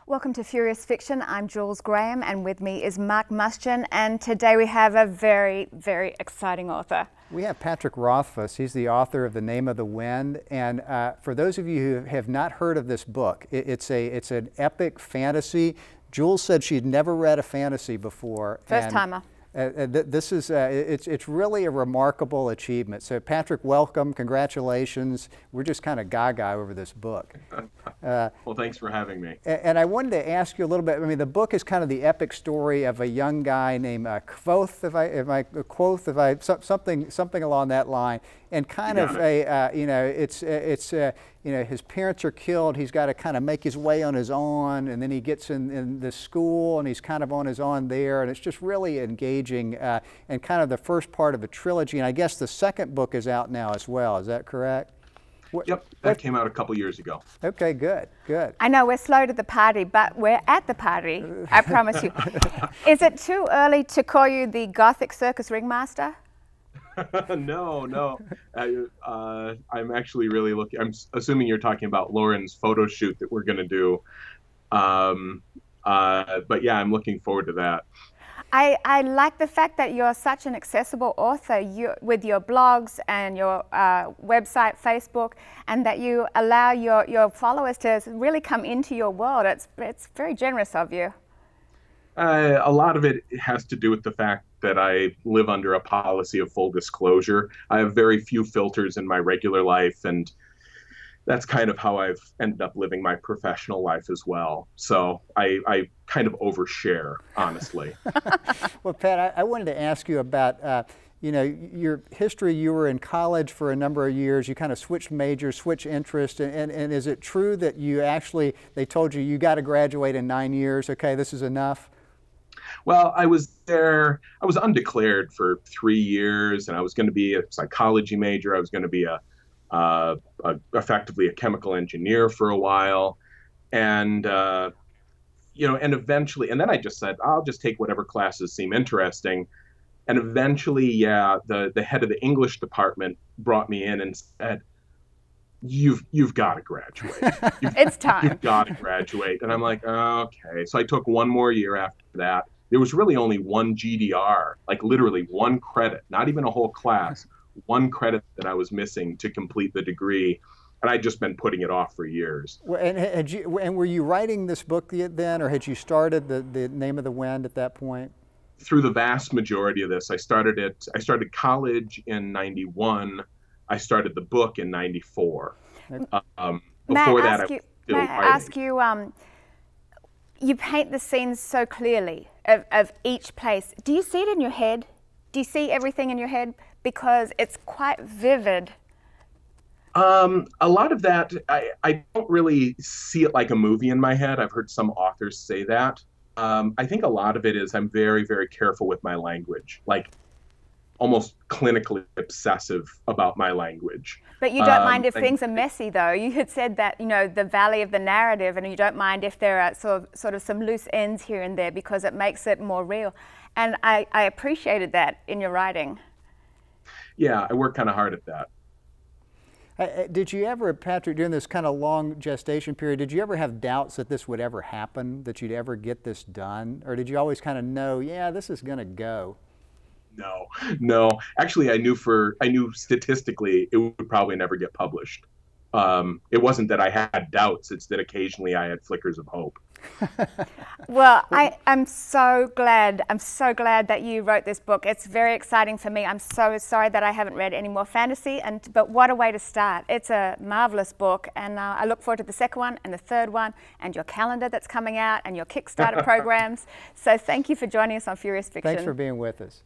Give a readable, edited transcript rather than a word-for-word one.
Welcome to Furious Fiction. I'm Jules Graham, and with me is Mark Mustian, and today we have a very, very exciting author. We have Patrick Rothfuss. He's the author of The Name of the Wind, and for those of you who have not heard of this book, it's an epic fantasy. Jules said she'd never read a fantasy before. First timer. This is it's really a remarkable achievement. So Patrick, welcome, congratulations. We're just kind of gaga over this book. Well, thanks for having me. And I wanted to ask you a little bit. I mean, the book is kind of the epic story of a young guy named Quoth, something along that line, and kind of his parents are killed. He's got to kind of make his way on his own, and then he gets in this school, and he's kind of on his own there, and it's just really engaging and kind of the first part of a trilogy. And I guess the second book is out now as well. Is that correct? Yep, that came out a couple years ago. Okay, good, good. I know we're slow to the party, but we're at the party, I promise you. Is it too early to call you the Gothic Circus Ringmaster? No. I'm actually really looking. I'm assuming you're talking about Lauren's photo shoot that we're going to do. But yeah, I'm looking forward to that. I like the fact that you're such an accessible author with your blogs and your website, Facebook, and that you allow your followers to really come into your world. It's very generous of you. A lot of it has to do with the fact that I live under a policy of full disclosure. I have very few filters in my regular life, and that's kind of how I've ended up living my professional life as well. So I kind of overshare, honestly. Well, Pat, I wanted to ask you about your history. You were in college for a number of years. You kind of switched majors, switched interests, and is it true that they told you got to graduate in 9 years? Okay, this is enough. Well, I was undeclared for 3 years, and I was going to be a psychology major. I was going to be effectively a chemical engineer for a while, and and eventually, and then I just said, I'll just take whatever classes seem interesting, and eventually, the head of the English department brought me in and said, You've got to graduate. It's time. You've got to graduate. And I'm like, okay. So I took one more year after that. There was really only one GDR, like literally one credit, not even a whole class, one credit that I was missing to complete the degree. And I'd just been putting it off for years. Well, and were you writing this book then, or had you started the Name of the Wind at that point? Through the vast majority of this, I started college in '91. I started the book in '94. Before that, I was still writing. You paint the scenes so clearly of each place. Do you see it in your head? Do you see everything in your head? Because it's quite vivid. A lot of that, I don't really see it like a movie in my head. I've heard some authors say that. I think a lot of it is I'm very, very careful with my language, like almost clinically obsessive about my language. But you don't mind if things are messy, though. You had said that, the valley of the narrative, and you don't mind if there are sort of some loose ends here and there because it makes it more real. And I appreciated that in your writing. Yeah, I work kind of hard at that. Did you ever, Patrick, during this kind of long gestation period, did you ever have doubts that this would ever happen, that you'd ever get this done? Or did you always kind of know, yeah, this is going to go? No. Actually, I knew statistically it would probably never get published. It wasn't that I had doubts, it's that occasionally I had flickers of hope. Well, I'm so glad that you wrote this book. It's very exciting for me. I'm so sorry that I haven't read any more fantasy, but what a way to start. It's a marvelous book, and I look forward to the second one and the third one and your calendar that's coming out and your Kickstarter programs. So thank you for joining us on Furious Fiction. Thanks for being with us.